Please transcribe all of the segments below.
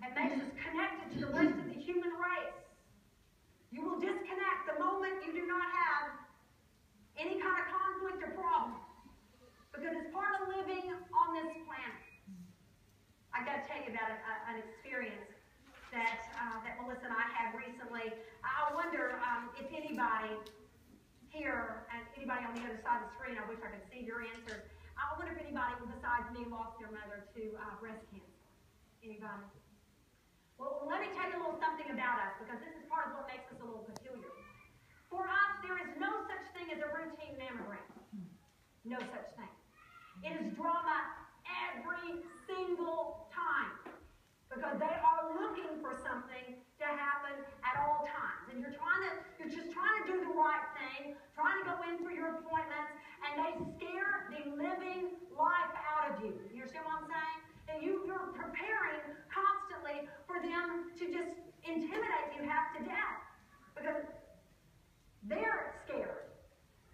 It makes us connected to the rest of the human race. You will disconnect the moment you do not have any kind of conflict or problem, because it's part of living on this planet. I got to tell you about an experience that Melissa and I had recently. I wonder if anybody here and anybody on the other side of the screen, I wish I could see your answers. I wonder if anybody besides me lost their mother to breast cancer. Anybody? Well, let me tell you a little something about us, because this is part of what makes us a little peculiar. For us, there is no such thing as a routine mammogram. No such thing. It is drama every single time, because they are looking for something to happen at all times. And you're just trying to do the right thing, trying to go in for your appointments, and they scare the living life out of you. You understand what I'm saying? And you're preparing constantly for them to just intimidate you half to death, because they're scared.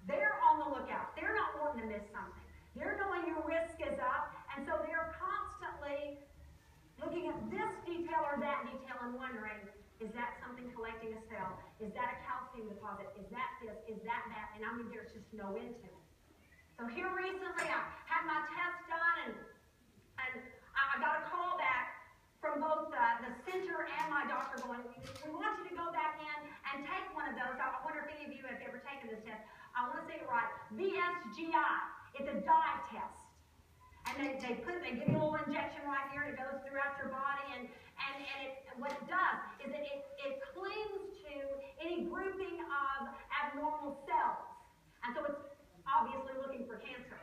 They're on the lookout. They're not wanting to miss something. They're knowing your risk is up, and so they're constantly looking at this detail or that detail and wondering, is that something collecting a cell? Is that a calcium deposit? Is that this? Is that that? And I mean, there's just no end to it. So here recently, I had my test done, and I got a call back from both the center and my doctor going, we want you to go back in and take one of those. I wonder if any of you have ever taken this test. I want to say it right. VSGI. It's a dye test. And they give you a little injection right here, and it goes throughout your body, and what it does is it clings to any grouping of abnormal cells. And so it's obviously looking for cancer.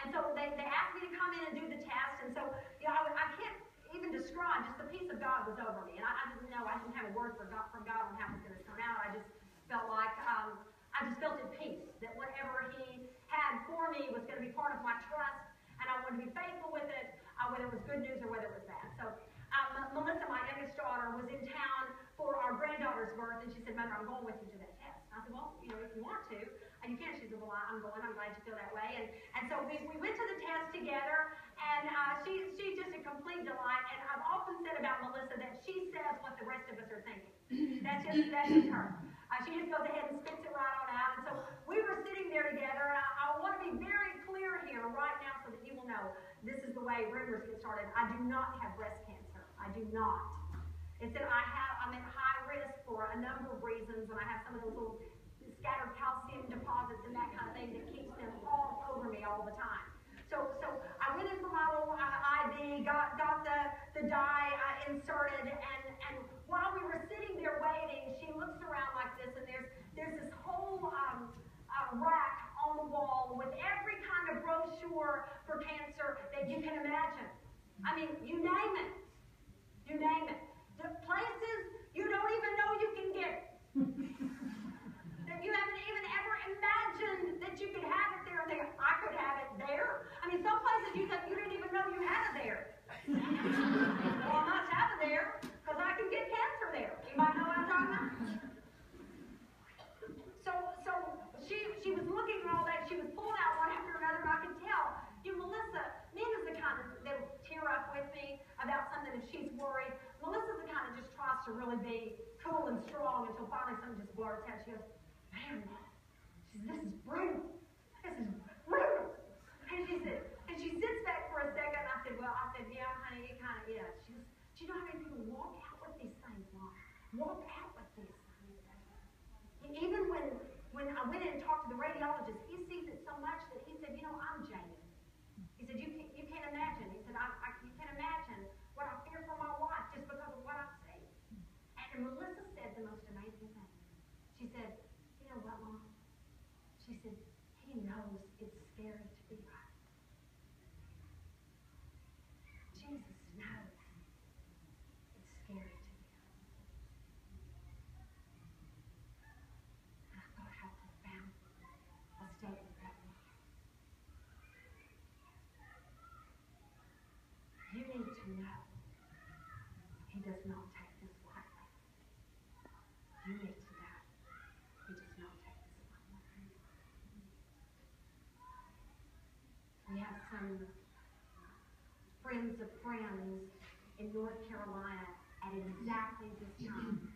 And so they asked me to come in and do the test, and so I can't even describe, just the peace of God was over me. And I didn't know, I didn't have a word from God on how it was going to turn out. I just felt like, I just felt at peace that whatever He had for me was going to be part of my trust, and I wanted to be faithful with it, whether it was good news or whether it was bad. So Melissa, my youngest daughter, was in town for our granddaughter's birth, and she said, Mother, I'm going with you to that test. I said, well, if you want to, and you can. She said, well, I'm going. I'm glad you feel that way. And so we went to the test together, and she's just a complete delight. And I've often said about Melissa that she says what the rest of us are thinking. That's just her. She just goes ahead and spits it right on out. And so we were sitting there together, and I want to be very clear here right now so that you will know this is the way rumors get started. I do not have breast cancer. I do not. It's that I'm at high risk for a number of reasons, and I have some of those little scattered calcium deposits and that kind of thing that keeps them all over me all the time. So I went in for my little IV, got the dye inserted, and while we were sitting there waiting, she looks around like this, and there's this whole rack on the wall with every kind of brochure for cancer that you can imagine. I mean, you name it. You name it. The places you don't even know you can get it. That you haven't even ever imagined that you could have it there, and think, I could have it there. I mean, some places you didn't even know you had it there. Well, I must have it there, because I can get cancer there. You might know what I'm talking about? So she was looking at all that. She was pulling out one after another, and I could tell, Melissa, Nina's the kind that will tear up with me about something if she's worried. Melissa's the kind that just tries to really be cool and strong until finally something just blurts out. She goes, man, this is brutal. This is brutal. And she sits back for a second, and I said, yeah, honey, it kind of is. She goes, do you know how many people walk out with these things, Mom? Walk out with these things. And even when I went in and talked to the radiologist, he sees it so much that he said, I'm jaded. He said, you can't imagine. He said, you can't imagine what I fear for my wife just because of what I've seen. And Melissa said the most amazing thing. She said, you know what, Mom? She said, He knows it's scary to be right. Jesus knows it's scary to be right. And I thought how profound a statement that was. You need to know He does not take this lightly. You need to know He does not take this lightly. We have some friends of friends in North Carolina at exactly this time,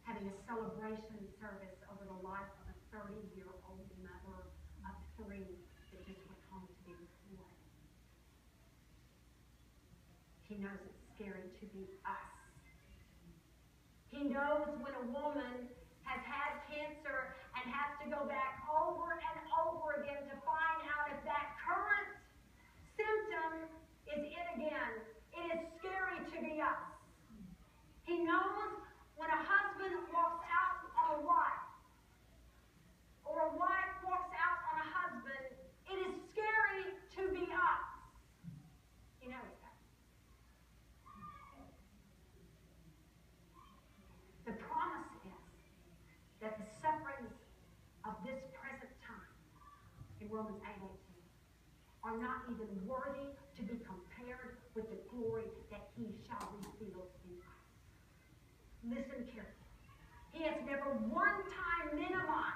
having a celebration service over the life of a 30-year-old mother of 3 that just went home to be with the Lord. He knows it's scary to be us. He knows when a woman has had cancer and has to go back over and over again to find out if that current symptom is it again. It is scary to be us. He knows when a husband walks out on a wife, or a wife walks out on a husband, it is scary to be us. He knows that. The promise is that the sufferings of this present time, in Romans 8:18, are not even worthy to be compared with the glory that he shall reveal in us. Listen carefully. He has never one time minimized